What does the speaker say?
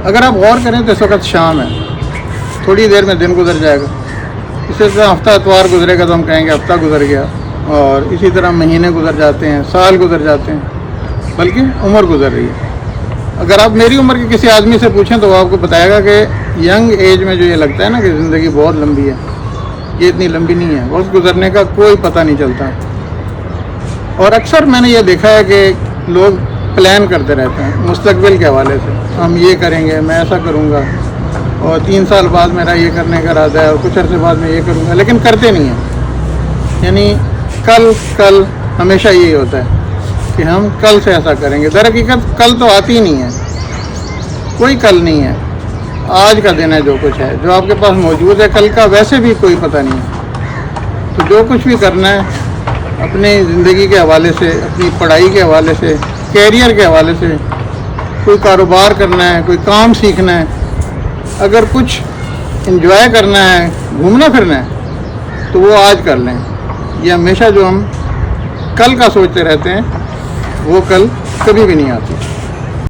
اگر آپ غور کریں تو اس وقت شام ہے، تھوڑی دیر میں دن گزر جائے گا، اسی طرح ہفتہ اتوار گزرے گا تو ہم کہیں گے ہفتہ گزر گیا، اور اسی طرح مہینے گزر جاتے ہیں، سال گزر جاتے ہیں، بلکہ عمر گزر رہی ہے۔ اگر آپ میری عمر کے کسی آدمی سے پوچھیں تو وہ آپ کو بتائے گا کہ ینگ ایج میں جو یہ لگتا ہے نا کہ زندگی بہت لمبی ہے، یہ اتنی لمبی نہیں ہے، وقت گزرنے کا کوئی پتہ نہیں چلتا۔ اور اکثر میں نے یہ دیکھا ہے کہ لوگ پلان کرتے رہتے ہیں مستقبل کے حوالے سے، ہم یہ کریں گے، میں ایسا کروں گا، اور 3 سال بعد میرا یہ کرنے کا ارادہ ہے، اور کچھ عرصے بعد میں یہ کروں گا، لیکن کرتے نہیں ہیں۔ یعنی کل ہمیشہ یہی ہوتا ہے کہ ہم کل سے ایسا کریں گے۔ در حقیقت کل تو آتی ہی نہیں ہے، کوئی کل نہیں ہے، آج کا دن ہے جو کچھ ہے، جو آپ کے پاس موجود ہے، کل کا ویسے بھی کوئی پتہ نہیں ہے۔ تو جو کچھ بھی کرنا ہے اپنی زندگی کے حوالے سے، اپنی پڑھائی کے حوالے سے، کیریئر کے حوالے سے، کوئی کاروبار کرنا ہے، کوئی کام سیکھنا ہے، اگر کچھ انجوائے کرنا ہے، گھومنا پھرنا ہے، تو وہ آج کر لیں۔ یہ ہمیشہ جو ہم کل کا سوچتے رہتے ہیں وہ کل کبھی بھی نہیں آتی۔